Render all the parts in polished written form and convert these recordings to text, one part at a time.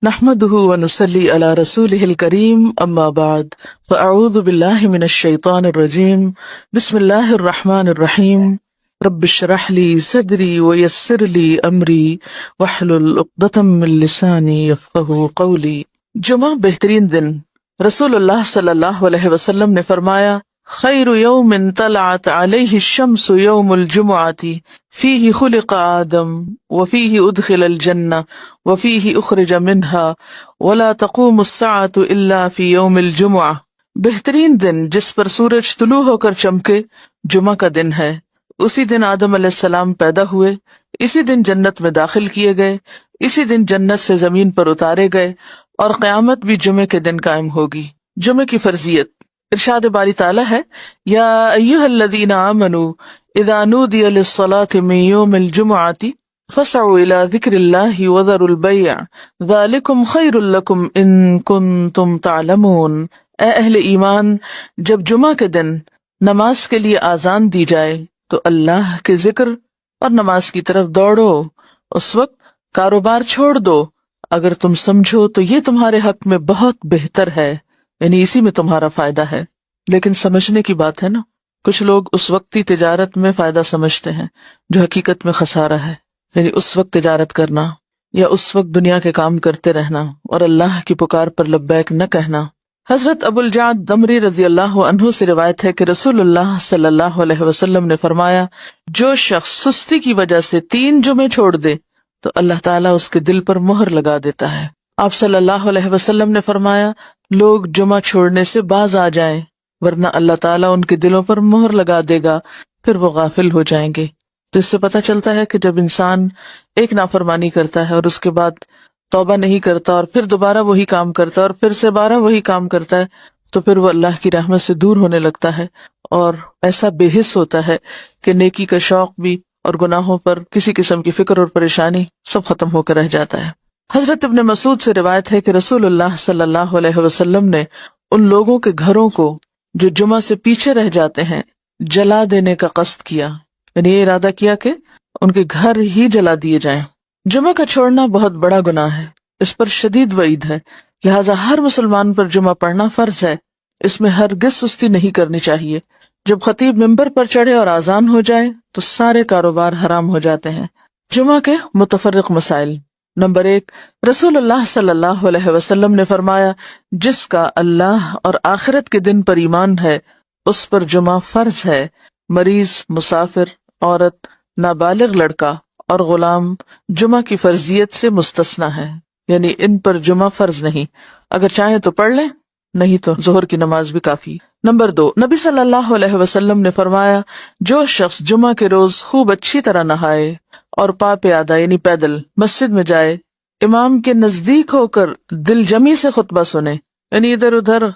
نحمده ونصلي على رسوله الكريم اما بعد فاعوذ بالله من الشيطان الرجيم بسم الله الرحمن الرحيم رب اشرح لي صدري ويسر لي امري واحلل عقدة من لساني يفقهوا قولي۔ جمعہ بہترین دن۔ رسول اللہ صلی اللہ علیہ وسلم نے فرمایا، خیر یوم طلعت علیہ الشمس یوم الجمعۃ فیہ خلق آدم وفیہ ادخل الجنہ وفیہ اخرج منہا ولا تقوم الساعة الا فی یوم الجمعہ۔ بہترین دن جس پر سورج طلوع ہو کر چمکے جمعہ کا دن ہے۔ اسی دن آدم علیہ السلام پیدا ہوئے، اسی دن جنت میں داخل کیے گئے، اسی دن جنت سے زمین پر اتارے گئے، اور قیامت بھی جمعے کے دن قائم ہوگی۔ جمعے کی فرضیت، ارشاد باری تعالیٰ ہے، یا ایھا الذین آمنوا اذا نودی للصلاۃ من یوم الجمعۃ فاسعوا الی ذکر اللہ وذروا البیع ذلکم خیر لکم ان کنتم تعلمون۔ اے اہل ایمان، جب جمعہ کے دن نماز کے لیے آذان دی جائے تو اللہ کے ذکر اور نماز کی طرف دوڑو، اس وقت کاروبار چھوڑ دو، اگر تم سمجھو تو یہ تمہارے حق میں بہت بہتر ہے، یعنی اسی میں تمہارا فائدہ ہے۔ لیکن سمجھنے کی بات ہے نا، کچھ لوگ اس وقتی تجارت میں فائدہ سمجھتے ہیں جو حقیقت میں خسارہ ہے، یعنی اس وقت تجارت کرنا یا اس وقت دنیا کے کام کرتے رہنا اور اللہ کی پکار پر لبیک نہ کہنا۔ حضرت ابو الجعد دمری رضی اللہ عنہ سے روایت ہے کہ رسول اللہ صلی اللہ علیہ وسلم نے فرمایا، جو شخص سستی کی وجہ سے 3 جمعے چھوڑ دے تو اللہ تعالیٰ اس کے دل پر مہر لگا دیتا ہے۔ آپ صلی اللہ علیہ وسلم نے فرمایا، لوگ جمعہ چھوڑنے سے باز آ جائیں ورنہ اللہ تعالیٰ ان کے دلوں پر مہر لگا دے گا، پھر وہ غافل ہو جائیں گے۔ تو اس سے پتہ چلتا ہے کہ جب انسان ایک نافرمانی کرتا ہے اور اس کے بعد توبہ نہیں کرتا اور پھر دوبارہ وہی کام کرتا ہے اور پھر سے 12 وہی کام کرتا ہے، تو پھر وہ اللہ کی رحمت سے دور ہونے لگتا ہے اور ایسا بے حس ہوتا ہے کہ نیکی کا شوق بھی اور گناہوں پر کسی قسم کی فکر اور پریشانی سب ختم ہو کر رہ جاتا ہے۔ حضرت ابن مسعود سے روایت ہے کہ رسول اللہ صلی اللہ علیہ وسلم نے ان لوگوں کے گھروں کو جو جمعہ سے پیچھے رہ جاتے ہیں جلا دینے کا قصد کیا، یعنی یہ ارادہ کیا کہ ان کے گھر ہی جلا دیے جائیں۔ جمعہ کا چھوڑنا بہت بڑا گناہ ہے، اس پر شدید وعید ہے، لہٰذا ہر مسلمان پر جمعہ پڑھنا فرض ہے، اس میں ہرگز سستی نہیں کرنی چاہیے۔ جب خطیب ممبر پر چڑھے اور اذان ہو جائے تو سارے کاروبار حرام ہو جاتے ہیں۔ جمعہ کے متفرق مسائل۔ نمبر 1، رسول اللہ صلی اللہ علیہ وسلم نے فرمایا، جس کا اللہ اور آخرت کے دن پر ایمان ہے اس پر جمعہ فرض ہے۔ مریض، مسافر، عورت، نابالغ لڑکا اور غلام جمعہ کی فرضیت سے مستثنی ہے، یعنی ان پر جمعہ فرض نہیں، اگر چاہیں تو پڑھ لیں، نہیں تو ظہر کی نماز بھی کافی۔ نمبر 2، نبی صلی اللہ علیہ وسلم نے فرمایا، جو شخص جمعہ کے روز خوب اچھی طرح نہائے اور پا پیادہ یعنی پیدل مسجد میں جائے، امام کے نزدیک ہو کر دل جمی سے خطبہ سنے، یعنی ادھر ادھر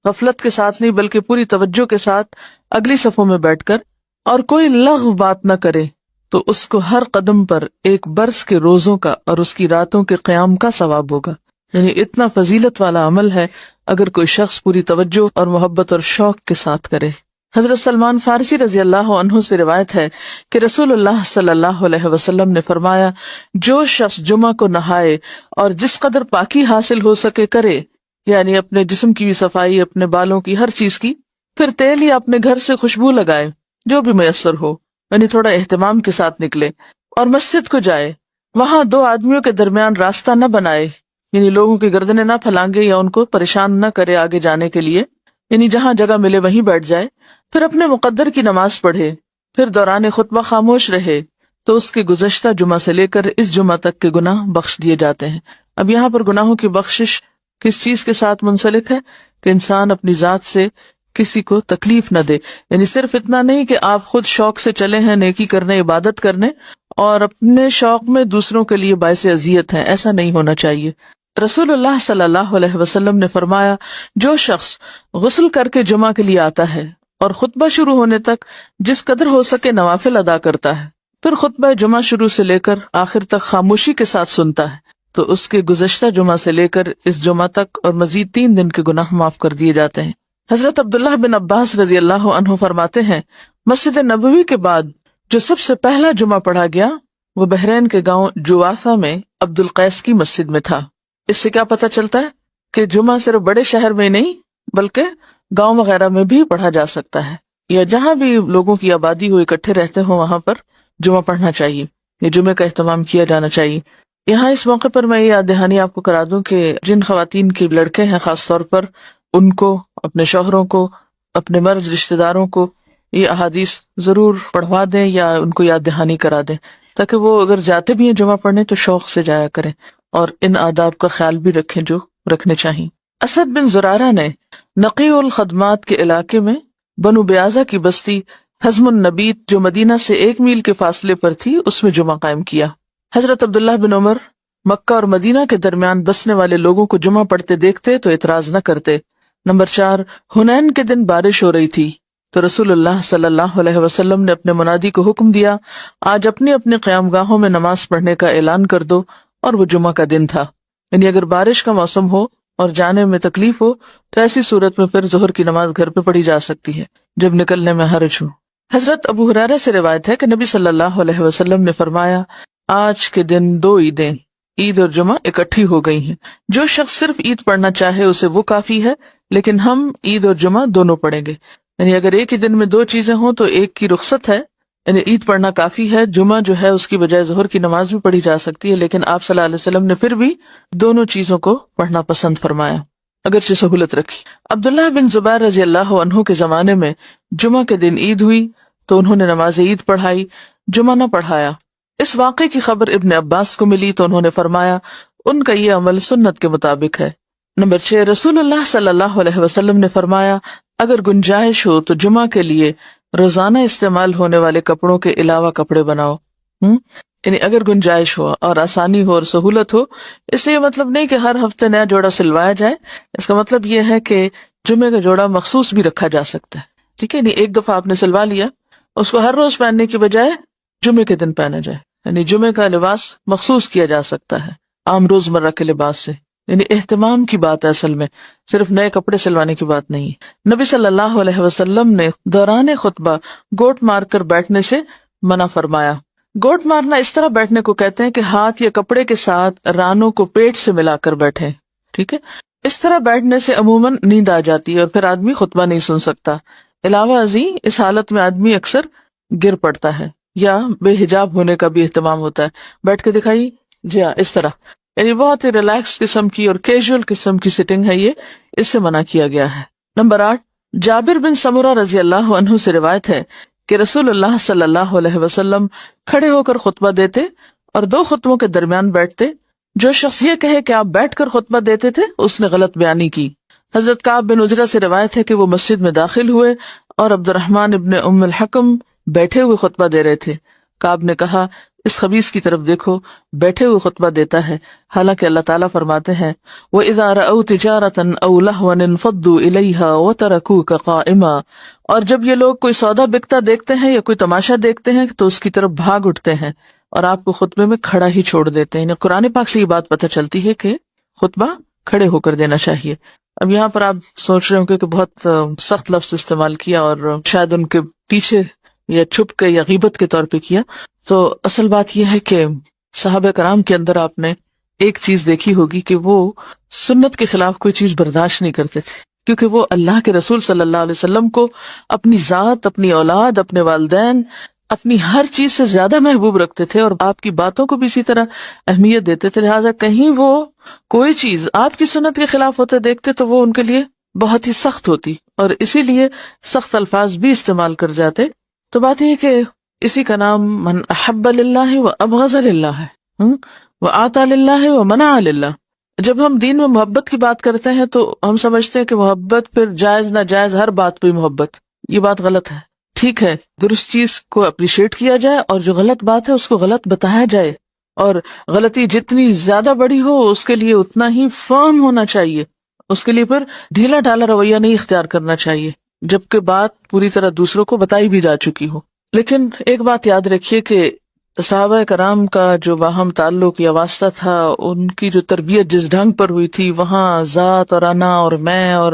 غفلت کے ساتھ نہیں بلکہ پوری توجہ کے ساتھ اگلی صفوں میں بیٹھ کر، اور کوئی لغو بات نہ کرے، تو اس کو ہر قدم پر 1 برس کے روزوں کا اور اس کی راتوں کے قیام کا ثواب ہوگا۔ یعنی اتنا فضیلت والا عمل ہے اگر کوئی شخص پوری توجہ اور محبت اور شوق کے ساتھ کرے۔ حضرت سلمان فارسی رضی اللہ عنہ سے روایت ہے کہ رسول اللہ صلی اللہ علیہ وسلم نے فرمایا، جو شخص جمعہ کو نہائے اور جس قدر پاکی حاصل ہو سکے کرے، یعنی اپنے جسم کی بھی صفائی، اپنے بالوں کی، ہر چیز کی، پھر تیل یا اپنے گھر سے خوشبو لگائے جو بھی میسر ہو، یعنی تھوڑا اہتمام کے ساتھ نکلے، اور مسجد کو جائے، وہاں 2 آدمیوں کے درمیان راستہ نہ بنائے، یعنی لوگوں کی گردنیں نہ پھلانگے یا ان کو پریشان نہ کرے آگے جانے کے لیے، یعنی جہاں جگہ ملے وہیں بیٹھ جائے، پھر اپنے مقدر کی نماز پڑھے، پھر دوران خطبہ خاموش رہے، تو اس کے گزشتہ جمعہ سے لے کر اس جمعہ تک کے گناہ بخش دیے جاتے ہیں۔ اب یہاں پر گناہوں کی بخشش کس چیز کے ساتھ منسلک ہے کہ انسان اپنی ذات سے کسی کو تکلیف نہ دے، یعنی صرف اتنا نہیں کہ آپ خود شوق سے چلے ہیں نیکی کرنے، عبادت کرنے، اور اپنے شوق میں دوسروں کے لیے باعث اذیت ہیں، ایسا نہیں ہونا چاہیے۔ رسول اللہ صلی اللہ علیہ وسلم نے فرمایا، جو شخص غسل کر کے جمعہ کے لیے آتا ہے اور خطبہ شروع ہونے تک جس قدر ہو سکے نوافل ادا کرتا ہے، پھر خطبہ جمعہ شروع سے لے کر آخر تک خاموشی کے ساتھ سنتا ہے، تو اس کے گزشتہ جمعہ سے لے کر اس جمعہ تک اور مزید 3 دن کے گناہ معاف کر دیے جاتے ہیں۔ حضرت عبداللہ بن عباس رضی اللہ عنہ فرماتے ہیں، مسجد نبوی کے بعد جو سب سے پہلا جمعہ پڑھا گیا وہ بحرین کے گاؤں جوافہ میں عبد القیس کی مسجد میں تھا۔ اس سے کیا پتہ چلتا ہے کہ جمعہ صرف بڑے شہر میں نہیں بلکہ گاؤں وغیرہ میں بھی پڑھا جا سکتا ہے، یا جہاں بھی لوگوں کی آبادی ہو، اکٹھے رہتے ہوں، وہاں پر جمعہ پڑھنا چاہیے، یہ جمعے کا اہتمام کیا جانا چاہیے۔ یہاں اس موقع پر میں یہ یاد دہانی آپ کو کرا دوں کہ جن خواتین کے لڑکے ہیں خاص طور پر، ان کو، اپنے شوہروں کو، اپنے مرد رشتہ داروں کو یہ احادیث ضرور پڑھوا دیں یا ان کو یاد دہانی کرا دیں، تاکہ وہ اگر جاتے بھی ہیں جمعہ پڑھنے تو شوق سے جایا کریں اور ان آداب کا خیال بھی رکھیں جو رکھنے چاہیے۔ اسد بن زرارہ نے نقی الخدمات کے علاقے میں بنو بیازا کی بستی حزم النبیت جو مدینہ سے 1 میل کے فاصلے پر تھی، اس میں جمعہ قائم کیا۔ حضرت عبداللہ بن عمر مکہ اور مدینہ کے درمیان بسنے والے لوگوں کو جمعہ پڑھتے دیکھتے تو اعتراض نہ کرتے۔ نمبر 4، حنین کے دن بارش ہو رہی تھی تو رسول اللہ صلی اللہ علیہ وسلم نے اپنے منادی کو حکم دیا، آج اپنے اپنے قیام گاہوں میں نماز پڑھنے کا اعلان کر دو، اور وہ جمعہ کا دن تھا۔ یعنی اگر بارش کا موسم ہو اور جانے میں تکلیف ہو تو ایسی صورت میں پھر ظہر کی نماز گھر پہ پڑھی جا سکتی ہے جب نکلنے میں حرج ہو۔ حضرت ابو ہریرہ سے روایت ہے کہ نبی صلی اللہ علیہ وسلم نے فرمایا، آج کے دن 2 عیدیں، عید اور جمعہ اکٹھی ہو گئی ہیں، جو شخص صرف عید پڑھنا چاہے اسے وہ کافی ہے، لیکن ہم عید اور جمعہ دونوں پڑھیں گے۔ یعنی اگر ایک ہی دن میں 2 چیزیں ہوں تو ایک کی رخصت ہے، یعنی عید پڑھنا کافی ہے، جمعہ جو ہے اس کی بجائے ظہر کی نماز بھی پڑھی جا سکتی ہے، لیکن آپ صلی اللہ علیہ وسلم نے پھر بھی دونوں چیزوں کو پڑھنا پسند فرمایا، اگرچہ سہولت رکھی۔ عبداللہ بن زبیر رضی اللہ عنہ کے زمانے میں جمعہ کے دن عید ہوئی تو انہوں نے نماز عید پڑھائی، جمعہ نہ پڑھایا۔ اس واقعے کی خبر ابن عباس کو ملی تو انہوں نے فرمایا، ان کا یہ عمل سنت کے مطابق ہے۔ نمبر 6، رسول اللہ صلی اللہ علیہ وسلم نے فرمایا، اگر گنجائش ہو تو جمعہ کے لیے روزانہ استعمال ہونے والے کپڑوں کے علاوہ کپڑے بناؤ۔ یعنی اگر گنجائش ہو اور آسانی ہو اور سہولت ہو، اس سے یہ مطلب نہیں کہ ہر ہفتے نیا جوڑا سلوایا جائے، اس کا مطلب یہ ہے کہ جمعے کا جوڑا مخصوص بھی رکھا جا سکتا ہے، ٹھیک ہے، نہیں ایک دفعہ آپ نے سلوا لیا، اس کو ہر روز پہننے کی بجائے جمعے کے دن پہنا جائے، یعنی جمعے کا لباس مخصوص کیا جا سکتا ہے عام روزمرہ کے لباس سے، یعنی اہتمام کی بات ہے اصل میں، صرف نئے کپڑے سلوانے کی بات نہیں ہے۔ نبی صلی اللہ علیہ وسلم نے دوران خطبہ گوٹ مار کر بیٹھنے سے منع فرمایا۔ گوٹ مارنا اس طرح بیٹھنے کو کہتے ہیں کہ ہاتھ یا کپڑے کے ساتھ رانوں کو پیٹ سے ملا کر بیٹھیں، ٹھیک ہے، اس طرح بیٹھنے سے عموماً نیند آ جاتی ہے اور پھر آدمی خطبہ نہیں سن سکتا۔ علاوہ ازیں اس حالت میں آدمی اکثر گر پڑتا ہے یا بے حجاب ہونے کا بھی اہتمام ہوتا ہے۔ بیٹھ کے دکھائیے، جی ہاں، اس طرح، یعنی بہت ہی ریلیکس قسم کی اور کیجول قسم کی سٹنگ ہے، یہ اس سے منع کیا گیا ہے۔ نمبر 8، جابر بن سمرہ رضی اللہ عنہ سے روایت ہے کہ رسول اللہ صلی اللہ علیہ وسلم کھڑے ہو کر خطبہ دیتے اور 2 خطبوں کے درمیان بیٹھتے۔ جو شخص یہ کہے کہ آپ بیٹھ کر خطبہ دیتے تھے اس نے غلط بیانی کی۔ حضرت کعب بن عجرہ سے روایت ہے کہ وہ مسجد میں داخل ہوئے اور عبد الرحمن ابن ام الحکم بیٹھے ہوئے خطبہ دے رہے تھے۔ کعب نے کہا، اس خبیث کی طرف دیکھو، بیٹھے ہوئے خطبہ دیتا ہے، حالانکہ اللہ تعالیٰ فرماتے ہیں وَإِذَا رَأَوْا تِجَارَةً أَوْ لَهْوًا انفضوا إِلَيْهَا وَتَرَكُوكَ قَائِمًا، اور جب یہ لوگ کوئی سودا بکتا دیکھتے ہیں یا کوئی تماشا دیکھتے ہیں تو اس کی طرف بھاگ اٹھتے ہیں اور آپ کو خطبے میں کھڑا ہی چھوڑ دیتے ہیں۔ یعنی قرآن پاک سے یہ بات پتہ چلتی ہے کہ خطبہ کھڑے ہو کر دینا چاہیے۔ اب یہاں پر آپ سوچ رہے ہوں کہ بہت سخت لفظ استعمال کیا اور شاید ان کے پیچھے یا چھپ کے یا غیبت کے طور پہ کیا، تو اصل بات یہ ہے کہ صحابہ کرام کے اندر آپ نے ایک چیز دیکھی ہوگی کہ وہ سنت کے خلاف کوئی چیز برداشت نہیں کرتے تھے، کیونکہ وہ اللہ کے رسول صلی اللہ علیہ وسلم کو اپنی ذات، اپنی اولاد، اپنے والدین، اپنی ہر چیز سے زیادہ محبوب رکھتے تھے اور آپ کی باتوں کو بھی اسی طرح اہمیت دیتے تھے، لہٰذا کہیں وہ کوئی چیز آپ کی سنت کے خلاف ہوتے دیکھتے تو وہ ان کے لیے بہت ہی سخت ہوتی اور اسی لیے سخت الفاظ بھی استعمال کر جاتے۔ تو بات یہ کہ اسی کا نام من احب للہ و ابغض للہ ہے، وآطا للہ و منع للہ۔ جب ہم دین میں محبت کی بات کرتے ہیں تو ہم سمجھتے ہیں کہ محبت پھر جائز ناجائز ہر بات پہ محبت، یہ بات غلط ہے۔ ٹھیک ہے، درست چیز کو اپریشیٹ کیا جائے اور جو غلط بات ہے اس کو غلط بتایا جائے، اور غلطی جتنی زیادہ بڑی ہو اس کے لیے اتنا ہی فرم ہونا چاہیے، اس کے لیے پھر ڈھیلا ڈھالا رویہ نہیں اختیار کرنا چاہیے جبکہ بات پوری طرح دوسروں کو بتائی بھی جا چکی ہو۔ لیکن ایک بات یاد رکھیے کہ صحابہ کرام کا جو باہم تعلق یا واسطہ تھا، ان کی جو تربیت جس ڈھنگ پر ہوئی تھی، وہاں ذات اور انا اور میں اور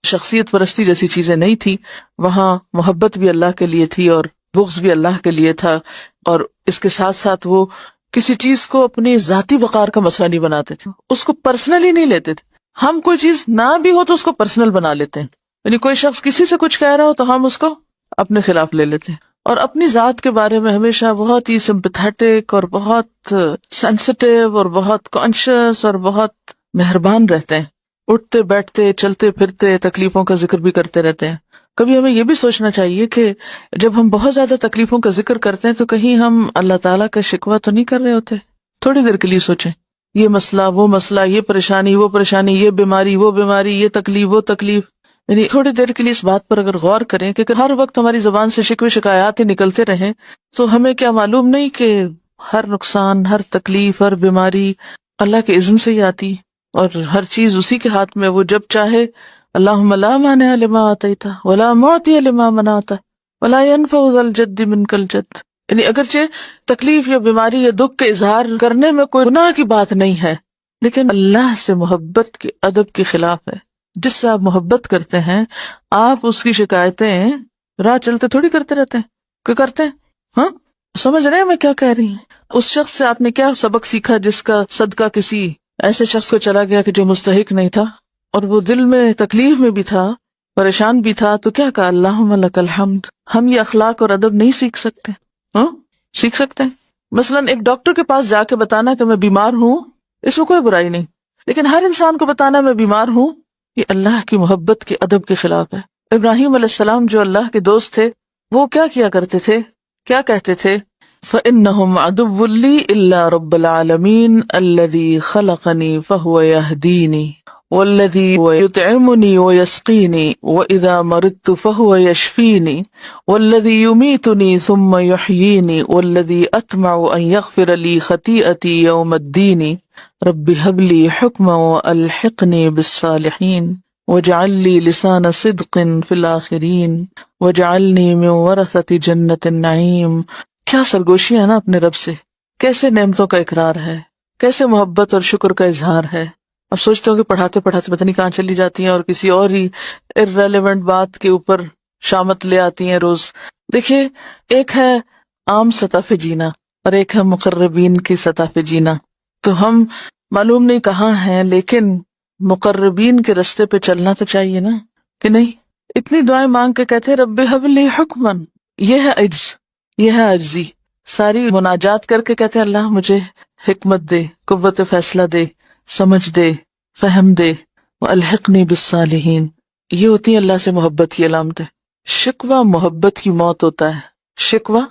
شخصیت پرستی جیسی چیزیں نہیں تھی، وہاں محبت بھی اللہ کے لیے تھی اور بغض بھی اللہ کے لیے تھا، اور اس کے ساتھ ساتھ وہ کسی چیز کو اپنی ذاتی وقار کا مسئلہ نہیں بناتے تھے، اس کو پرسنلی نہیں لیتے تھے. ہم کوئی چیز نہ بھی ہو تو اس کو پرسنل بنا لیتے ہیں، یعنی کوئی شخص کسی سے کچھ کہہ رہا ہو تو ہم اس کو اپنے خلاف لے لیتے ہیں. اور اپنی ذات کے بارے میں ہمیشہ بہت ہی سمپیتھیٹک اور بہت سینسٹیو اور بہت کانشیس اور بہت مہربان رہتے ہیں. اٹھتے بیٹھتے چلتے پھرتے تکلیفوں کا ذکر بھی کرتے رہتے ہیں. کبھی ہمیں یہ بھی سوچنا چاہیے کہ جب ہم بہت زیادہ تکلیفوں کا ذکر کرتے ہیں تو کہیں ہم اللہ تعالیٰ کا شکوہ تو نہیں کر رہے ہوتے. تھوڑی دیر کے لیے سوچیں، یہ مسئلہ وہ مسئلہ، یہ پریشانی وہ پریشانی، یہ بیماری وہ بیماری، یہ تکلیف وہ تکلیف، یعنی تھوڑی دیر کے لیے اس بات پر اگر غور کریں کہ ہر وقت ہماری زبان سے شکوے شکایات ہی نکلتے رہیں تو ہمیں کیا معلوم نہیں کہ ہر نقصان، ہر تکلیف، ہر بیماری اللہ کے اذن سے ہی آتی، اور ہر چیز اسی کے ہاتھ میں، وہ جب چاہے. اللہم لا مانع لما آتیت ولا معطی لما منعت ولا ينفع ذا الجد منک الجد. یعنی اگرچہ تکلیف یا بیماری یا دکھ کے اظہار کرنے میں کوئی گناہ کی بات نہیں ہے، لیکن اللہ سے محبت کے ادب کے خلاف ہے. جس سے آپ محبت کرتے ہیں آپ اس کی شکایتیں راہ چلتے تھوڑی کرتے رہتے ہیں. کیا کرتے ہیں؟ ہاں، سمجھ رہے ہیں میں کیا کہہ رہی ہوں؟ اس شخص سے آپ نے کیا سبق سیکھا جس کا صدقہ کسی ایسے شخص کو چلا گیا کہ جو مستحق نہیں تھا، اور وہ دل میں تکلیف میں بھی تھا، پریشان بھی تھا، تو کیا کہا؟ اللہم لک الحمد. ہم یہ اخلاق اور ادب نہیں سیکھ سکتے؟ ہاں سیکھ سکتے ہیں. مثلاً ایک ڈاکٹر کے پاس جا کے بتانا کہ میں بیمار ہوں، اس میں کوئی برائی نہیں، لیکن ہر انسان کو بتانا میں بیمار ہوں، یہ اللہ کی محبت کے ادب کے خلاف ہے. ابراہیم علیہ السلام جو اللہ کے دوست تھے، وہ کیا کرتے تھے؟ کیا کہتے تھے؟ فَإِنَّهُمْ عَدُوٌّ لِّي إِلَّا رَبَّ الْعَالَمِينَ الَّذِي خَلَقَنِي فَهُوَ يَهْدِينِ وَالَّذِي يُطْعِمُنِي وَيَسْقِينِ وَإِذَا مَرِضْتُ فَهُوَ يَشْفِينِ وَالَّذِي يُمِيتُنِي ثُمَّ يُحْيِينِ وَالَّذِي أَطْمَعُ أَن يَغْفِرَ لِي خَطِيئَتِي يَوْمَ الدِّينِ رَبِّ هَبْ لِي حُكْمًا وَأَلْحِقْنِي بِالصَّالِحِينَ وَاجْعَل لِّي لِسَانَ صِدْقٍ فِي الْآخِرِينَ وَاجْعَلْنِي مِن وَرَثَةِ جَنَّةِ النَّعِيمِ. کیا سرگوشی ہے نا اپنے رب سے، کیسے نعمتوں کا اقرار ہے، کیسے محبت اور شکر کا اظہار ہے. اب سوچتے ہو کہ پڑھاتے پڑھاتے پتہ نہیں کہاں چلی جاتی ہیں اور کسی اور ہی irrelevant بات کے اوپر شامت لے آتی ہیں روز. دیکھیے، ایک ہے عام سطح پہ جینا اور ایک ہے مقربین کی سطح پہ جینا. تو ہم معلوم نہیں کہاں ہیں، لیکن مقربین کے رستے پہ چلنا تو چاہیے نا، کہ نہیں؟ اتنی دعائیں مانگ کے کہتے ہیں رب ہب لی حکمن. یہ ہے عجز، یہ ہے عجزی. ساری مناجات کر کے کہتے ہیں اللہ مجھے حکمت دے، قوت فیصلہ دے، سمجھ دے، فہم دے، والحقنی بالصالحین. یہ ہوتی ہے اللہ سے محبت کی علامت ہے. شکوہ محبت کی موت ہوتا ہے، شکوہ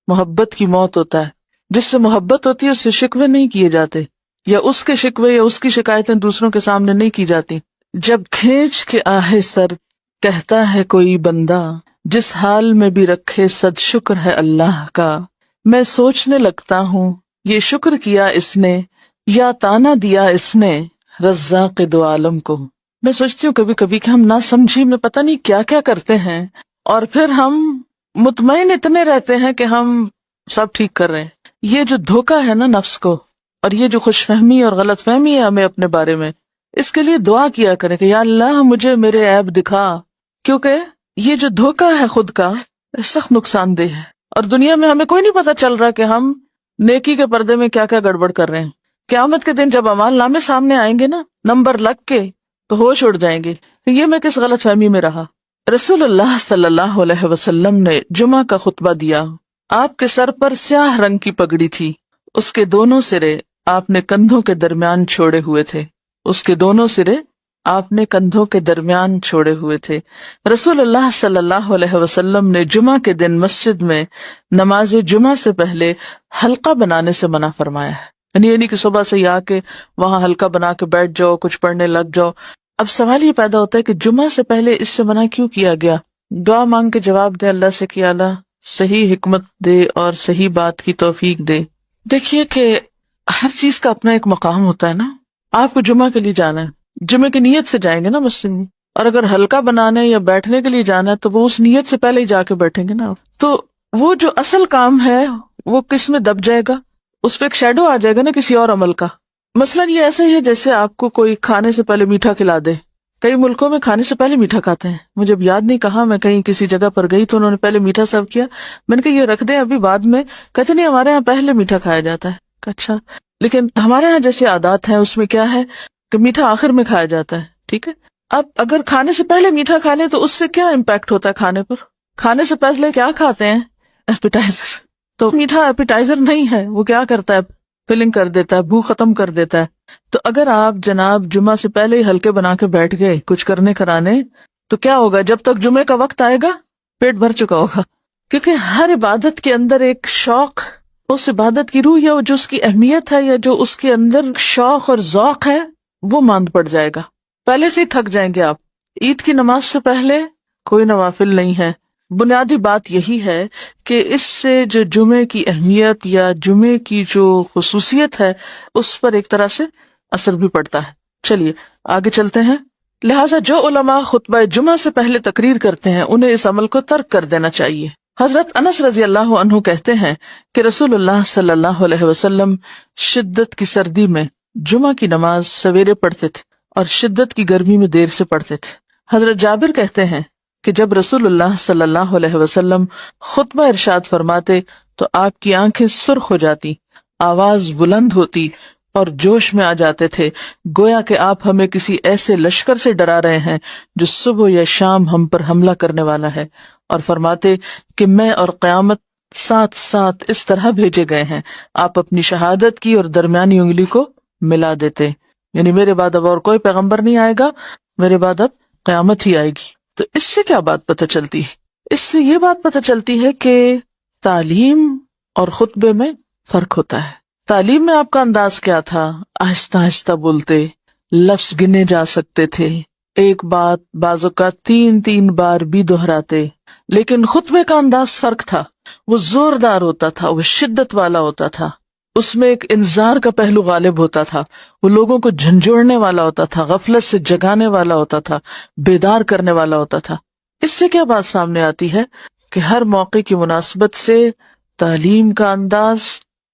محبت کی موت ہوتا ہے. جس سے محبت ہوتی ہے اس سے شکوے نہیں کیے جاتے، یا اس کے شکوے یا اس کی شکایتیں دوسروں کے سامنے نہیں کی جاتی. جب کھینچ کے آہے سر کہتا ہے کوئی بندہ، جس حال میں بھی رکھے صد شکر ہے اللہ کا، میں سوچنے لگتا ہوں یہ شکر کیا اس نے یا تانا دیا اس نے رزاق دو عالم کو. میں سوچتی ہوں کبھی کبھی کہ ہم نہ سمجھی میں پتہ نہیں کیا کیا کرتے ہیں، اور پھر ہم مطمئن اتنے رہتے ہیں کہ ہم سب ٹھیک کر رہے ہیں. یہ جو دھوکہ ہے نا نفس کو، اور یہ جو خوش فہمی اور غلط فہمی ہے ہمیں اپنے بارے میں، اس کے لیے دعا کیا کریں کہ یا اللہ مجھے میرے عیب دکھا، کیونکہ یہ جو دھوکہ ہے خود کا سخت نقصان دہ ہے. اور دنیا میں ہمیں کوئی نہیں پتا چل رہا کہ ہم نیکی کے پردے میں کیا کیا گڑبڑ کر رہے ہیں. قیامت کے دن جب اعمال نامے سامنے آئیں گے نا نمبر لگ کے، تو ہوش اڑ جائیں گے کہ یہ میں کس غلط فہمی میں رہا. رسول اللہ صلی اللہ علیہ وسلم نے جمعہ کا خطبہ دیا. آپ کے سر پر سیاہ رنگ کی پگڑی تھی، اس کے دونوں سرے آپ نے کندھوں کے درمیان چھوڑے ہوئے تھے، اس کے دونوں سرے آپ نے کندھوں کے درمیان چھوڑے ہوئے تھے. رسول اللہ صلی اللہ علیہ وسلم نے جمعہ کے دن مسجد میں نماز جمعہ سے پہلے حلقہ بنانے سے منع فرمایا ہے. یعنی کہ صبح سے ہی آ کے وہاں حلقہ بنا کے بیٹھ جاؤ، کچھ پڑھنے لگ جاؤ. اب سوال یہ پیدا ہوتا ہے کہ جمعہ سے پہلے اس سے منع کیوں کیا گیا؟ دعا مانگ کے جواب دے اللہ سے کہ اللہ صحیح حکمت دے اور صحیح بات کی توفیق دے. دیکھیے کہ ہر چیز کا اپنا ایک مقام ہوتا ہے نا. آپ کو جمعہ کے لیے جانا ہے، جمعہ کی نیت سے جائیں گے نا مسجد میں، اور اگر حلقہ بنانے یا بیٹھنے کے لیے جانا ہے تو وہ اس نیت سے پہلے ہی جا کے بیٹھیں گے نا. تو وہ جو اصل کام ہے وہ کس میں دب جائے گا، اس پہ ایک شیڈو آ جائے گا نا کسی اور عمل کا. مثلاً یہ ایسا ہی ہے جیسے آپ کو کوئی کھانے سے پہلے میٹھا کھلا دے. کئی ملکوں میں کھانے سے پہلے میٹھا کھاتے ہیں. مجھے اب یاد نہیں کہا، میں کہیں کسی جگہ پر گئی تو انہوں نے پہلے میٹھا سرو کیا. میں نے کہا یہ رکھ دیں ابھی بعد میں، کہتے نہیں ہمارے یہاں پہلے میٹھا کھایا جاتا ہے. اچھا، لیکن ہمارے ہاں جیسے عادات ہیں اس میں کیا ہے کہ میٹھا آخر میں کھایا جاتا ہے، ٹھیک ہے. اب اگر کھانے سے پہلے میٹھا کھا لیں تو اس سے کیا امپیکٹ ہوتا ہے کھانے پر؟ کھانے سے پہلے کیا کھاتے ہیں؟ ایپیٹائزر. تو میٹھا ایپیٹائزر نہیں ہے، وہ کیا کرتا ہے؟ فلنگ کر دیتا ہے، بھوک ختم کر دیتا ہے. تو اگر آپ جناب جمعہ سے پہلے ہی ہلکے بنا کے بیٹھ گئے کچھ کرنے کرانے، تو کیا ہوگا؟ جب تک جمعے کا وقت آئے گا پیٹ بھر چکا ہوگا. کیونکہ ہر عبادت کے اندر ایک شوق، اس عبادت کی روح یا جو اس کی اہمیت ہے یا جو اس کے اندر شوق اور ذوق ہے وہ ماند پڑ جائے گا. پہلے سے ہی تھک جائیں گے آپ. عید کی نماز سے پہلے کوئی نوافل نہیں ہے. بنیادی بات یہی ہے کہ اس سے جو جمعے کی اہمیت یا جمعے کی جو خصوصیت ہے اس پر ایک طرح سے اثر بھی پڑتا ہے. چلیے آگے چلتے ہیں. لہٰذا جو علماء خطبہ جمعہ سے پہلے تقریر کرتے ہیں انہیں اس عمل کو ترک کر دینا چاہیے. حضرت انس رضی اللہ عنہ کہتے ہیں کہ رسول اللہ صلی اللہ علیہ وسلم شدت کی سردی میں جمعہ کی نماز سویرے پڑھتے تھے اور شدت کی گرمی میں دیر سے پڑھتے تھے. حضرت جابر کہتے ہیں کہ جب رسول اللہ صلی اللہ علیہ وسلم خطبہ ارشاد فرماتے تو آپ کی آنکھیں سرخ ہو جاتی، آواز بلند ہوتی اور جوش میں آ جاتے تھے، گویا کہ آپ ہمیں کسی ایسے لشکر سے ڈرا رہے ہیں جو صبح یا شام ہم پر حملہ کرنے والا ہے. اور فرماتے کہ میں اور قیامت ساتھ ساتھ اس طرح بھیجے گئے ہیں. آپ اپنی شہادت کی اور درمیانی انگلی کو ملا دیتے، یعنی میرے بعد اب اور کوئی پیغمبر نہیں آئے گا، میرے بعد اب قیامت ہی آئے گی. تو اس سے کیا بات پتہ چلتی ہے؟ اس سے یہ بات پتہ چلتی ہے کہ تعلیم اور خطبے میں فرق ہوتا ہے. تعلیم میں آپ کا انداز کیا تھا؟ آہستہ آہستہ بولتے، لفظ گنے جا سکتے تھے، ایک بات بعض اوقات 3 بار بھی دہراتے. لیکن خطبے کا انداز فرق تھا، وہ زوردار ہوتا تھا، وہ شدت والا ہوتا تھا، اس میں ایک انذار کا پہلو غالب ہوتا تھا، وہ لوگوں کو جھنجھوڑنے والا ہوتا تھا، غفلت سے جگانے والا ہوتا تھا، بیدار کرنے والا ہوتا تھا. اس سے کیا بات سامنے آتی ہے کہ ہر موقع کی مناسبت سے تعلیم کا انداز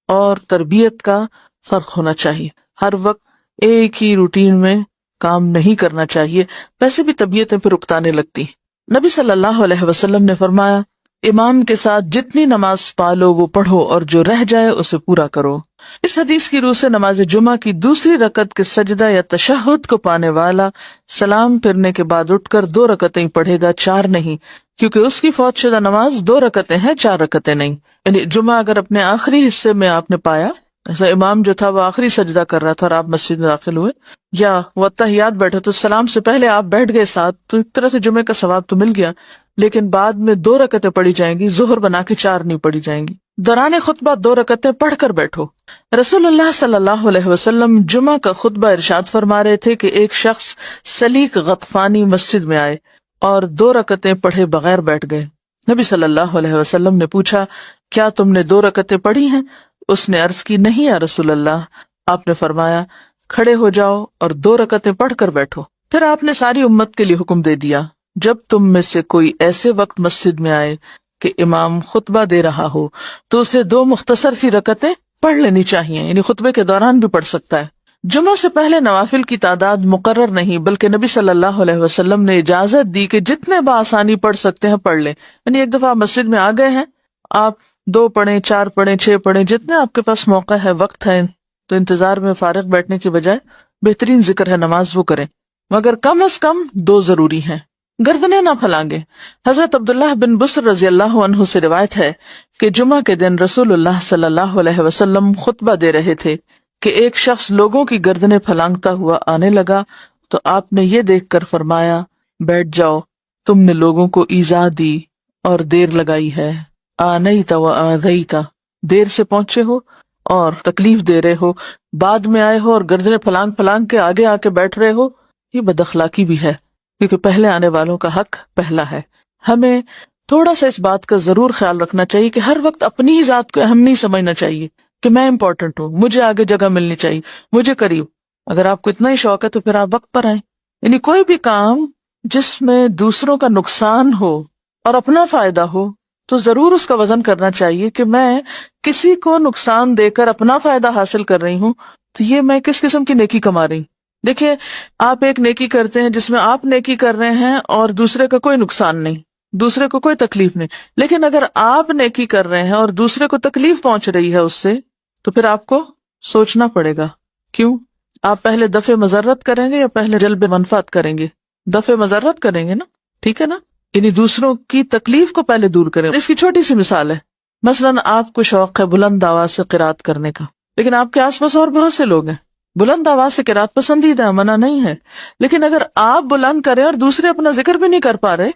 اور تربیت کا فرق ہونا چاہیے. ہر وقت ایک ہی روٹین میں کام نہیں کرنا چاہیے، ویسے بھی طبیعتیں پھر اکتانے لگتی. نبی صلی اللہ علیہ وسلم نے فرمایا امام کے ساتھ جتنی نماز پالو وہ پڑھو اور جو رہ جائے اسے پورا کرو. اس حدیث کی روح سے نماز جمعہ کی دوسری رکعت کے سجدہ یا تشہد کو پانے والا سلام پھرنے کے بعد اٹھ کر 2 رکعتیں پڑھے گا، 4 نہیں، کیونکہ اس کی فوت شدہ نماز 2 رکعتیں ہیں، 4 رکعتیں نہیں. یعنی جمعہ اگر اپنے آخری حصے میں آپ نے پایا، ایسا امام جو تھا وہ آخری سجدہ کر رہا تھا اور آپ مسجد میں داخل ہوئے، یا وہ اتحیات بیٹھے تو سلام سے پہلے آپ بیٹھ گئے ساتھ، تو ایک طرح سے جمعے کا ثواب تو مل گیا. لیکن بعد میں 2 رکعتیں پڑھی جائیں گی، ظہر بنا کے 4 نہیں پڑھی جائیں گی. دوران خطبہ 2 رکعتیں پڑھ کر بیٹھو. رسول اللہ صلی اللہ علیہ وسلم جمعہ کا خطبہ ارشاد فرما رہے تھے کہ ایک شخص سلیق غطفانی مسجد میں آئے اور 2 رکعتیں پڑھے بغیر بیٹھ گئے. نبی صلی اللہ علیہ وسلم نے پوچھا کیا تم نے 2 رکعتیں پڑھی ہیں؟ اس نے عرض کی نہیں یا رسول اللہ. آپ نے فرمایا کھڑے ہو جاؤ اور 2 رکعتیں پڑھ کر بیٹھو. پھر آپ نے ساری امت کے لیے حکم دے دیا جب تم میں سے کوئی ایسے وقت مسجد میں آئے کہ امام خطبہ دے رہا ہو تو اسے 2 مختصر سی رکعتیں پڑھ لینی چاہیے، یعنی خطبے کے دوران بھی پڑھ سکتا ہے. جمعہ سے پہلے نوافل کی تعداد مقرر نہیں بلکہ نبی صلی اللہ علیہ وسلم نے اجازت دی کہ جتنے بآسانی پڑھ سکتے ہیں پڑھ لیں. یعنی ایک دفعہ آپ مسجد میں آ گئے ہیں، آپ 2 پڑھیں، 4 پڑھیں، 6 پڑھیں، جتنے آپ کے پاس موقع ہے، وقت ہے، تو انتظار میں فارغ بیٹھنے کی بجائے بہترین ذکر ہے نماز وہ کریں، مگر کم از کم 2 ضروری ہیں. گردنیں نہ پھلانگے. حضرت عبداللہ بن بسر رضی اللہ عنہ سے روایت ہے کہ جمعہ کے دن رسول اللہ صلی اللہ علیہ وسلم خطبہ دے رہے تھے کہ ایک شخص لوگوں کی گردنیں پھلانگتا ہوا آنے لگا تو آپ نے یہ دیکھ کر فرمایا بیٹھ جاؤ، تم نے لوگوں کو ایذا دی اور دیر لگائی ہے. آنیت و آذیتا، دیر سے پہنچے ہو اور تکلیف دے رہے ہو، بعد میں آئے ہو اور گردنیں پھلانگ پھلانگ کے آگے آ کے بیٹھ رہے ہو. یہ بد اخلاقی بھی ہے کیونکہ پہلے آنے والوں کا حق پہلا ہے. ہمیں تھوڑا سا اس بات کا ضرور خیال رکھنا چاہیے کہ ہر وقت اپنی ہی ذات کو اہم نہیں سمجھنا چاہیے کہ میں امپورٹنٹ ہوں، مجھے آگے جگہ ملنی چاہیے، مجھے قریب. اگر آپ کو اتنا ہی شوق ہے تو پھر آپ وقت پر آئیں. یعنی کوئی بھی کام جس میں دوسروں کا نقصان ہو اور اپنا فائدہ ہو تو ضرور اس کا وزن کرنا چاہیے کہ میں کسی کو نقصان دے کر اپنا فائدہ حاصل کر رہی ہوں تو یہ میں کس قسم کی نیکی کما رہی ہوں. دیکھیے آپ ایک نیکی کرتے ہیں جس میں آپ نیکی کر رہے ہیں اور دوسرے کا کوئی نقصان نہیں، دوسرے کو کوئی تکلیف نہیں، لیکن اگر آپ نیکی کر رہے ہیں اور دوسرے کو تکلیف پہنچ رہی ہے اس سے تو پھر آپ کو سوچنا پڑے گا. کیوں؟ آپ پہلے دفع مضرت کریں گے یا پہلے جلب منفعت کریں گے؟ دفع مضرت کریں گے نا، ٹھیک ہے نا، یعنی دوسروں کی تکلیف کو پہلے دور کریں. اس کی چھوٹی سی مثال ہے، مثلاً آپ کو شوق ہے بلند آواز سے قرات کرنے کا، لیکن آپ کے آس پاس اور بہت سے لوگ ہیں. بلند آواز سے قرات پسندیدہ ہے، منع نہیں ہے، لیکن اگر آپ بلند کریں اور دوسرے اپنا ذکر بھی نہیں کر پا رہے،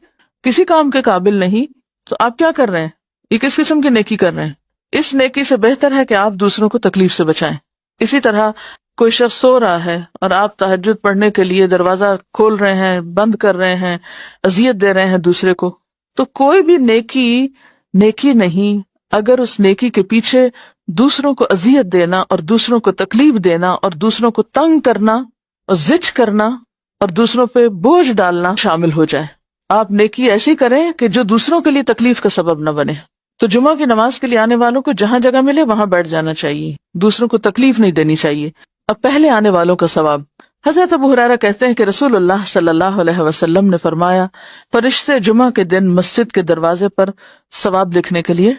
کسی کام کے قابل نہیں، تو آپ کیا کر رہے ہیں؟ یہ کس قسم کی نیکی کر رہے ہیں؟ اس نیکی سے بہتر ہے کہ آپ دوسروں کو تکلیف سے بچائیں. اسی طرح کوئی شخص سو رہا ہے اور آپ تہجد پڑھنے کے لیے دروازہ کھول رہے ہیں، بند کر رہے ہیں، اذیت دے رہے ہیں دوسرے کو، تو کوئی بھی نیکی نہیں اگر اس نیکی کے پیچھے دوسروں کو اذیت دینا اور دوسروں کو تکلیف دینا اور دوسروں کو تنگ کرنا اور زچ کرنا اور دوسروں پہ بوجھ ڈالنا شامل ہو جائے. آپ نیکی ایسی کریں کہ جو دوسروں کے لیے تکلیف کا سبب نہ بنے. تو جمعہ کی نماز کے لیے آنے والوں کو جہاں جگہ ملے وہاں بیٹھ جانا چاہیے، دوسروں کو تکلیف نہیں دینی چاہیے. اب پہلے آنے والوں کا ثواب. حضرت ابو ہریرہ کہتے ہیں کہ رسول اللہ صلی اللہ علیہ وسلم نے فرمایا، فرشتے جمعہ کے دن مسجد کے دروازے پر ثواب لکھنے کے لیے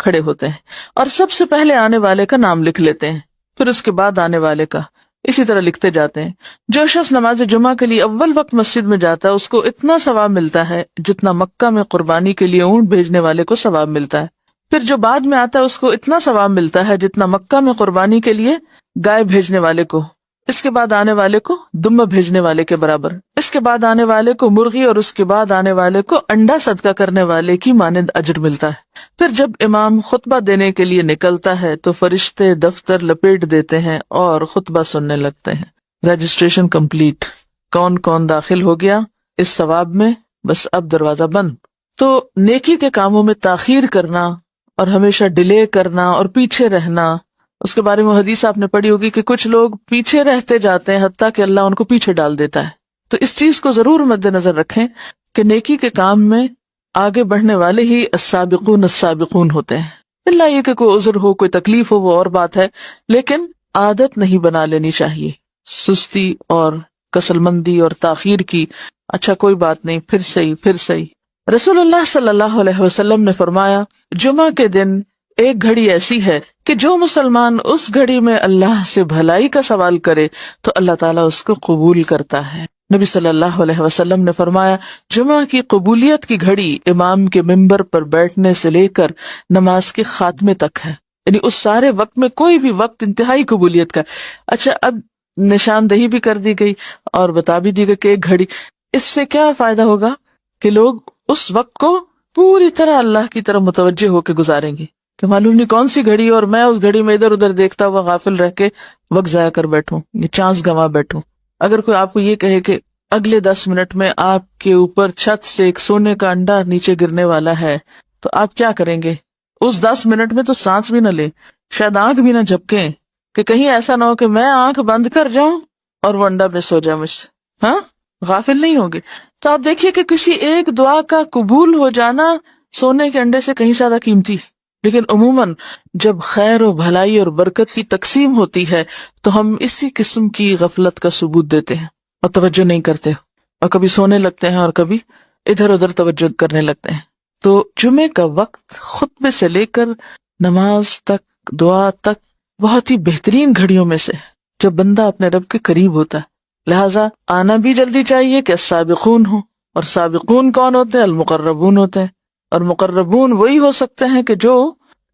کھڑے ہوتے ہیں اور سب سے پہلے آنے والے کا نام لکھ لیتے ہیں، پھر اس کے بعد آنے والے کا، اسی طرح لکھتے جاتے ہیں. جو شخص نماز جمعہ کے لیے اول وقت مسجد میں جاتا ہے اس کو اتنا ثواب ملتا ہے جتنا مکہ میں قربانی کے لیے اونٹ بھیجنے والے کو ثواب ملتا ہے. پھر جو بعد میں آتا ہے اس کو اتنا ثواب ملتا ہے جتنا مکہ میں قربانی کے لیے گائے بھیجنے والے کو، اس کے بعد آنے والے کو دمہ بھیجنے والے کے برابر، اس کے بعد آنے والے کو مرغی اور اس کے بعد آنے والے کو انڈا صدقہ کرنے والے کی مانند اجر ملتا ہے. پھر جب امام خطبہ دینے کے لیے نکلتا ہے تو فرشتے دفتر لپیٹ دیتے ہیں اور خطبہ سننے لگتے ہیں. رجسٹریشن کمپلیٹ، کون کون داخل ہو گیا اس ثواب میں، بس اب دروازہ بند. تو نیکی کے کاموں میں تاخیر کرنا اور ہمیشہ ڈیلے کرنا اور پیچھے رہنا، اس کے بارے میں حدیث آپ نے پڑھی ہوگی کہ کچھ لوگ پیچھے رہتے جاتے ہیں حتیٰ کہ اللہ ان کو پیچھے ڈال دیتا ہے. تو اس چیز کو ضرور مد نظر رکھیں کہ نیکی کے کام میں آگے بڑھنے والے ہی السابقون السابقون ہوتے ہیں. اللہ یہ کہ کوئی عذر ہو، کوئی تکلیف ہو، وہ اور بات ہے، لیکن عادت نہیں بنا لینی چاہیے سستی اور کسل مندی اور تاخیر کی. اچھا کوئی بات نہیں، پھر صحیح. رسول اللہ صلی اللہ علیہ وسلم نے فرمایا، جمعہ کے دن ایک گھڑی ایسی ہے کہ جو مسلمان اس گھڑی میں اللہ سے بھلائی کا سوال کرے تو اللہ تعالیٰ اس کو قبول کرتا ہے. نبی صلی اللہ علیہ وسلم نے فرمایا، جمعہ کی قبولیت کی گھڑی امام کے ممبر پر بیٹھنے سے لے کر نماز کے خاتمے تک ہے، یعنی اس سارے وقت میں کوئی بھی وقت انتہائی قبولیت کا. اچھا اب نشاندہی بھی کر دی گئی اور بتا بھی دی گئی کہ ایک گھڑی، اس سے کیا فائدہ ہوگا کہ لوگ اس وقت کو پوری طرح اللہ کی طرف متوجہ ہو کے گزاریں گے کہ معلوم نہیں کون سی گھڑی، اور میں اس گھڑی میں ادھر ادھر دیکھتا ہوا غافل رہ کے وقت ضائع کر بیٹھوں، یہ چانس گنوا بیٹھوں. اگر کوئی آپ کو یہ کہے کہ اگلے 10 منٹ میں آپ کے اوپر چھت سے ایک سونے کا انڈا نیچے گرنے والا ہے، تو آپ کیا کریں گے؟ اس 10 منٹ میں تو سانس بھی نہ لیں، شاید آنکھ بھی نہ جھپکیں کہ کہیں ایسا نہ ہو کہ میں آنکھ بند کر جاؤں اور وہ انڈا مس ہو جائے مجھ سے. ہاں، غافل نہیں ہوگے. تو آپ دیکھیے کہ کسی ایک دعا کا قبول ہو جانا سونے کے انڈے سے کہیں زیادہ قیمتی. لیکن عموماً جب خیر و بھلائی اور برکت کی تقسیم ہوتی ہے تو ہم اسی قسم کی غفلت کا ثبوت دیتے ہیں اور توجہ نہیں کرتے، اور کبھی سونے لگتے ہیں اور کبھی ادھر ادھر توجہ کرنے لگتے ہیں. تو جمعے کا وقت خطبے سے لے کر نماز تک، دعا تک، بہت ہی بہترین گھڑیوں میں سے جب بندہ اپنے رب کے قریب ہوتا ہے. لہٰذا آنا بھی جلدی چاہیے کہ سابقون ہوں، اور سابقون کون ہوتے ہیں؟ المقربون ہوتے ہیں. اور مقربون وہی ہو سکتے ہیں کہ جو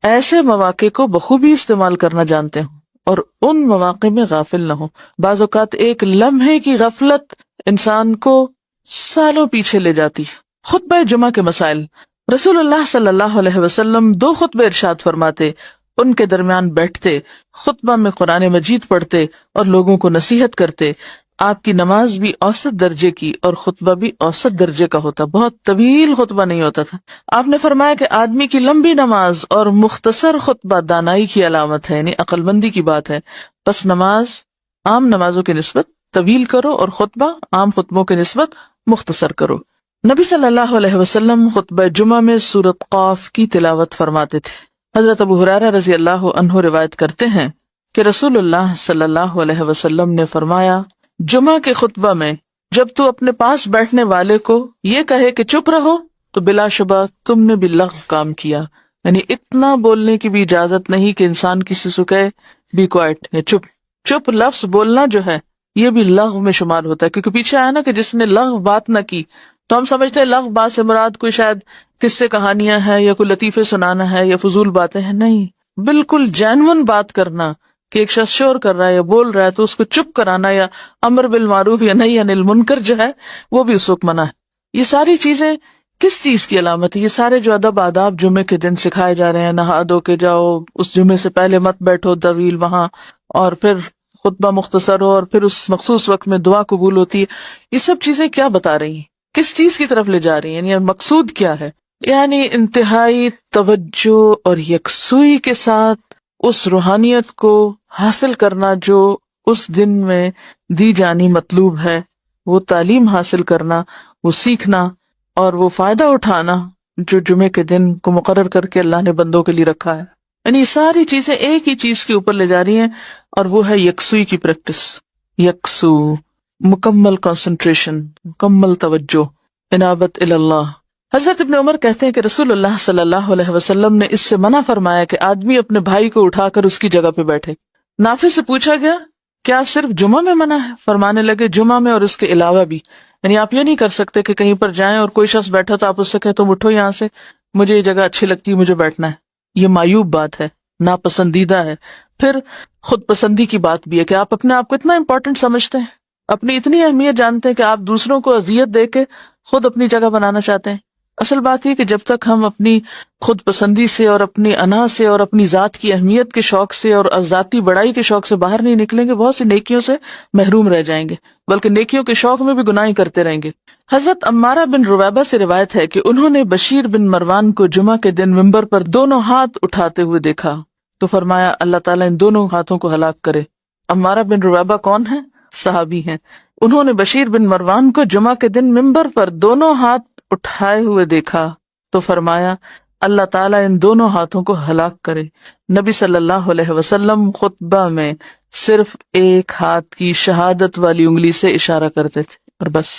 ایسے مواقع کو بخوبی استعمال کرنا جانتے ہوں اور ان مواقع میں غافل نہ ہوں. بعض اوقات ایک لمحے کی غفلت انسان کو سالوں پیچھے لے جاتی. خطبہ جمعہ کے مسائل. رسول اللہ صلی اللہ علیہ وسلم 2 خطبے ارشاد فرماتے، ان کے درمیان بیٹھتے، خطبہ میں قرآن مجید پڑھتے اور لوگوں کو نصیحت کرتے. آپ کی نماز بھی اوسط درجے کی اور خطبہ بھی اوسط درجے کا ہوتا، بہت طویل خطبہ نہیں ہوتا تھا. آپ نے فرمایا کہ آدمی کی لمبی نماز اور مختصر خطبہ دانائی کی علامت ہے، یعنی عقل مندی کی بات ہے. بس نماز عام نمازوں کی نسبت طویل کرو اور خطبہ عام خطبوں کی نسبت مختصر کرو. نبی صلی اللہ علیہ وسلم خطبہ جمعہ میں سورۃ قاف کی تلاوت فرماتے تھے. حضرت ابو ہریرہ رضی اللہ عنہ روایت کرتے ہیں کہ رسول اللہ صلی اللہ علیہ وسلم نے فرمایا، جمعہ کے خطبہ میں جب تو اپنے پاس بیٹھنے والے کو یہ کہے کہ چپ رہو تو بلا شبہ تم نے بھی لغو کام کیا. یعنی اتنا بولنے کی بھی اجازت نہیں کہ انسان کسی سے کہے بی کوائٹ یا چپ. چپ لفظ بولنا جو ہے یہ بھی لغو میں شمار ہوتا ہے، کیونکہ پیچھے آیا نا کہ جس نے لغو بات نہ کی، تو ہم سمجھتے ہیں لغو بات سے مراد کوئی شاید قصے کہانیاں ہیں یا کوئی لطیفے سنانا ہے یا فضول باتیں ہیں. نہیں، بالکل جینون بات کرنا کہ ایک شخص شور کر رہا ہے یا بول رہا ہے تو اس کو چپ کرانا، یا امر بالمعروف یا نہی عن المنکر جو ہے وہ بھی اس وقت منع ہے. یہ ساری چیزیں کس چیز کی علامت ہے؟ یہ سارے جو ادب آداب جمعے کے دن سکھائے جا رہے ہیں، نہا دھو کے جاؤ، اس جمعے سے پہلے مت بیٹھو طویل وہاں، اور پھر خطبہ مختصر ہو، اور پھر اس مخصوص وقت میں دعا قبول ہوتی ہے. یہ سب چیزیں کیا بتا رہی ہیں؟ کس چیز کی طرف لے جا رہی ہیں؟ یعنی مقصود کیا ہے؟ یعنی انتہائی توجہ اور یکسوئی کے ساتھ اس روحانیت کو حاصل کرنا جو اس دن میں دی جانی مطلوب ہے، وہ تعلیم حاصل کرنا، وہ سیکھنا اور وہ فائدہ اٹھانا جو جمعے کے دن کو مقرر کر کے اللہ نے بندوں کے لیے رکھا ہے. یعنی ساری چیزیں ایک ہی چیز کے اوپر لے جا رہی ہیں، اور وہ ہے یکسوئی کی پریکٹس. یکسو، مکمل کنسنٹریشن، مکمل توجہ، انابت اللہ. حضرت ابن عمر کہتے ہیں کہ رسول اللہ صلی اللہ علیہ وسلم نے اس سے منع فرمایا کہ آدمی اپنے بھائی کو اٹھا کر اس کی جگہ پہ بیٹھے. نافع سے پوچھا گیا کیا صرف جمعہ میں منع ہے؟ فرمانے لگے جمعہ میں اور اس کے علاوہ بھی. یعنی آپ یہ نہیں کر سکتے کہ کہیں پر جائیں اور کوئی شخص بیٹھا تو آپ اس سے کہیں تم اٹھو یہاں سے، مجھے یہ جگہ اچھی لگتی ہے، مجھے بیٹھنا ہے. یہ معیوب بات ہے، ناپسندیدہ ہے. پھر خود پسندی کی بات بھی ہے کہ آپ اپنے آپ کو اتنا امپورٹنٹ سمجھتے ہیں، اپنی اتنی اہمیت جانتے ہیں کہ آپ دوسروں کو اذیت دے کے خود اپنی جگہ بنانا چاہتے ہیں. اصل بات یہ کہ جب تک ہم اپنی خود پسندی سے اور اپنی انا سے اور اپنی ذات کی اہمیت کے شوق سے اور ذاتی بڑائی کے شوق سے باہر نہیں نکلیں گے، بہت سی نیکیوں سے محروم رہ جائیں گے، بلکہ نیکیوں کے شوق میں بھی گناہیں کرتے رہیں گے. حضرت عمارہ بن ربیبہ سے روایت ہے کہ انہوں نے بشیر بن مروان کو جمعہ کے دن منبر پر دونوں ہاتھ اٹھاتے ہوئے دیکھا تو فرمایا اللہ تعالیٰ ان دونوں ہاتھوں کو ہلاک کرے. عمارہ بن ربیبہ کون ہیں؟ صحابی ہیں. انہوں نے بشیر بن مروان کو جمعہ کے دن منبر پر دونوں ہاتھ اٹھائے ہوئے دیکھا تو فرمایا اللہ تعالیٰ ان دونوں ہاتھوں کو ہلاک کرے. نبی صلی اللہ علیہ وسلم خطبہ میں صرف ایک ہاتھ کی شہادت والی انگلی سے اشارہ کرتے تھے اور بس.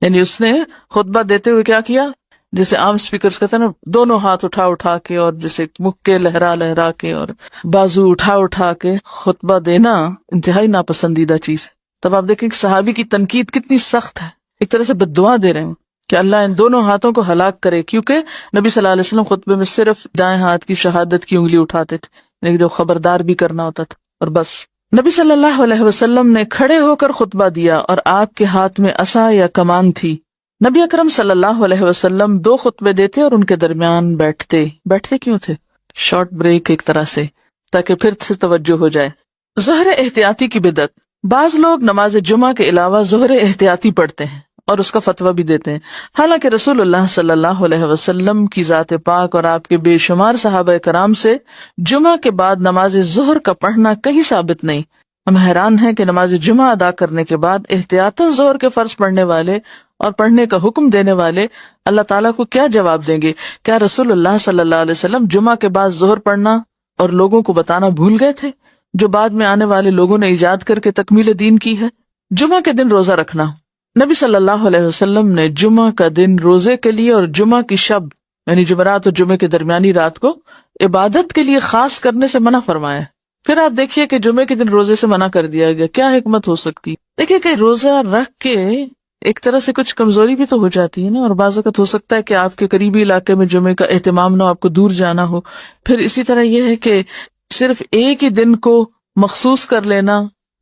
یعنی اس نے خطبہ دیتے ہوئے کیا کیا؟ جیسے عام سپیکرز کہتے ہیں نا، دونوں ہاتھ اٹھا اٹھا کے اور جیسے مکے لہرا لہرا کے اور بازو اٹھا اٹھا کے خطبہ دینا انتہائی ناپسندیدہ چیز. تب آپ دیکھیں کہ صحابی کی تنقید کتنی سخت ہے، ایک طرح سے بددعا دے رہے ہیں کہ اللہ ان دونوں ہاتھوں کو ہلاک کرے، کیونکہ نبی صلی اللہ علیہ وسلم خطبے میں صرف دائیں ہاتھ کی شہادت کی انگلی اٹھاتے تھے، لیکن جو خبردار بھی کرنا ہوتا تھا اور بس. نبی صلی اللہ علیہ وسلم نے کھڑے ہو کر خطبہ دیا اور آپ کے ہاتھ میں عصا یا کمان تھی. نبی اکرم صلی اللہ علیہ وسلم 2 خطبے دیتے اور ان کے درمیان بیٹھتے کیوں تھے؟ شارٹ بریک ایک طرح سے، تاکہ پھر سے توجہ ہو جائے. ظہر احتیاطی کی بدعت. بعض لوگ نماز جمعہ کے علاوہ ظہر احتیاطی پڑھتے ہیں اور اس کا فتویٰ بھی دیتے ہیں، حالانکہ رسول اللہ صلی اللہ علیہ وسلم کی ذات پاک اور آپ کے بے شمار صحابہ کرام سے جمعہ کے بعد نماز ظہر کا پڑھنا کہیں ثابت نہیں. ہم حیران ہیں کہ نماز جمعہ ادا کرنے کے بعد احتیاطاً ظہر کے فرض پڑھنے والے اور پڑھنے کا حکم دینے والے اللہ تعالیٰ کو کیا جواب دیں گے؟ کیا رسول اللہ صلی اللہ علیہ وسلم جمعہ کے بعد ظہر پڑھنا اور لوگوں کو بتانا بھول گئے تھے، جو بعد میں آنے والے لوگوں نے ایجاد کر کے تکمیل دین کی ہے؟ جمعہ کے دن روزہ رکھنا. نبی صلی اللہ علیہ وسلم نے جمعہ کا دن روزے کے لیے اور جمعہ کی شب یعنی جمعرات اور جمعے کے درمیانی رات کو عبادت کے لیے خاص کرنے سے منع فرمایا. پھر آپ دیکھیے کہ جمعے کے دن روزے سے منع کر دیا گیا، کیا حکمت ہو سکتی؟ دیکھیے کہ روزہ رکھ کے ایک طرح سے کچھ کمزوری بھی تو ہو جاتی ہے نا، اور بعض اوقات ہو سکتا ہے کہ آپ کے قریبی علاقے میں جمعے کا اہتمام نہ ہو، آپ کو دور جانا ہو. پھر اسی طرح یہ ہے کہ صرف ایک ہی دن کو مخصوص کر لینا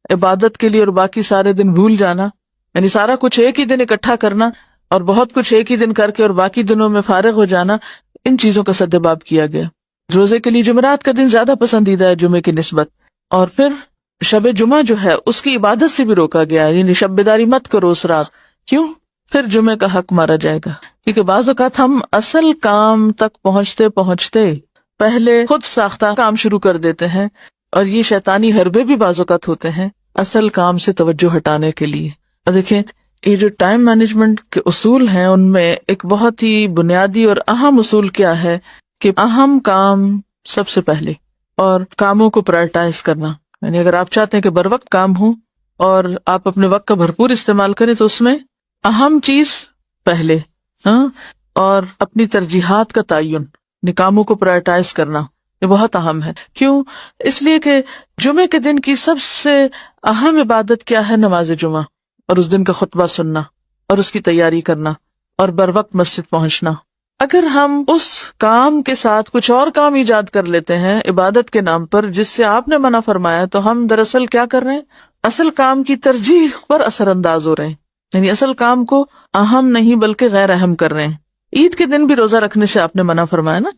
عبادت کے لیے اور باقی سارے دن بھول جانا، یعنی سارا کچھ ایک ہی دن اکٹھا کرنا اور بہت کچھ ایک ہی دن کر کے اور باقی دنوں میں فارغ ہو جانا، ان چیزوں کا سدباب کیا گیا. روزے کے لیے جمعرات کا دن زیادہ پسندیدہ ہے جمعے کی نسبت. اور پھر شب جمعہ جو ہے اس کی عبادت سے بھی روکا گیا ہے، یعنی شب بیداری مت کرو اس رات. کیوں؟ پھر جمعے کا حق مارا جائے گا. کیونکہ بعض اوقات ہم اصل کام تک پہنچتے پہلے خود ساختہ کام شروع کر دیتے ہیں، اور یہ شیطانی حربے بھی بعض اوقات ہوتے ہیں اصل کام سے توجہ ہٹانے کے لیے. اور دیکھیں یہ جو ٹائم مینجمنٹ کے اصول ہیں ان میں ایک بہت ہی بنیادی اور اہم اصول کیا ہے کہ اہم کام سب سے پہلے، اور کاموں کو پرائرٹائز کرنا. یعنی اگر آپ چاہتے ہیں کہ بر وقت کام ہو اور آپ اپنے وقت کا بھرپور استعمال کریں تو اس میں اہم چیز پہلے، اور اپنی ترجیحات کا تعین، کاموں کو پرائرٹائز کرنا. یہ بہت اہم ہے. کیوں؟ اس لیے کہ جمعے کے دن کی سب سے اہم عبادت کیا ہے؟ نماز جمعہ، اور اس دن کا خطبہ سننا اور اس کی تیاری کرنا اور بر وقت مسجد پہنچنا. اگر ہم اس کام کے ساتھ کچھ اور کام ایجاد کر لیتے ہیں عبادت کے نام پر جس سے آپ نے منع فرمایا، تو ہم دراصل کیا کر رہے ہیں؟ اصل کام کی ترجیح پر اثر انداز ہو رہے ہیں، یعنی اصل کام کو اہم نہیں بلکہ غیر اہم کر رہے ہیں. عید کے دن بھی روزہ رکھنے سے آپ نے منع فرمایا نا،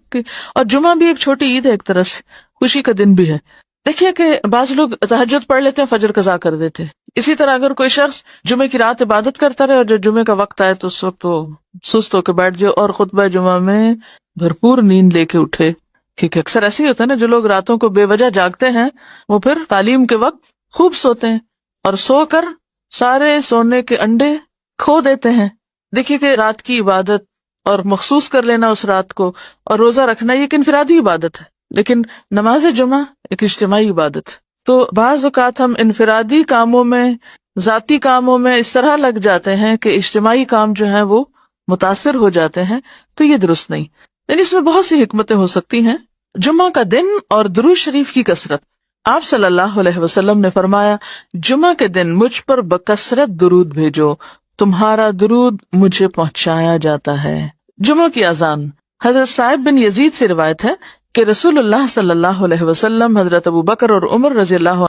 اور جمعہ بھی ایک چھوٹی عید ہے، ایک طرح سے خوشی کا دن بھی ہے. دیکھیے کہ بعض لوگ تہجد پڑھ لیتے ہیں، فجر قضا کر دیتے ہیں. اسی طرح اگر کوئی شخص جمعے کی رات عبادت کرتا رہے اور جب جمعے کا وقت آئے تو اس وقت وہ سست ہو کے بیٹھ جائے اور خطبہ جمعہ میں بھرپور نیند لے کے اٹھے. کیونکہ اکثر ایسے ہی ہوتا ہے نا، جو لوگ راتوں کو بے وجہ جاگتے ہیں وہ پھر تعلیم کے وقت خوب سوتے ہیں اور سو کر سارے سونے کے انڈے کھو دیتے ہیں. دیکھیے کہ رات کی عبادت اور مخصوص کر لینا اس رات کو اور روزہ رکھنا یہ ایک انفرادی عبادت ہے، لیکن نماز جمعہ ایک اجتماعی عبادت ہے. تو بعض اوقات ہم انفرادی کاموں میں، ذاتی کاموں میں اس طرح لگ جاتے ہیں کہ اجتماعی کام جو ہیں وہ متاثر ہو جاتے ہیں، تو یہ درست نہیں. یعنی اس میں بہت سی حکمتیں ہو سکتی ہیں. جمعہ کا دن اور درود شریف کی کثرت. آپ صلی اللہ علیہ وسلم نے فرمایا، جمعہ کے دن مجھ پر بکثرت درود بھیجو، تمہارا درود مجھے پہنچایا جاتا ہے. جمعہ کی اذان. حضرت صائب بن یزید سے روایت ہے کہ رسول اللہ صلی اللہ علیہ وسلم حضرت ابو بکر اور عمر رضی اللہ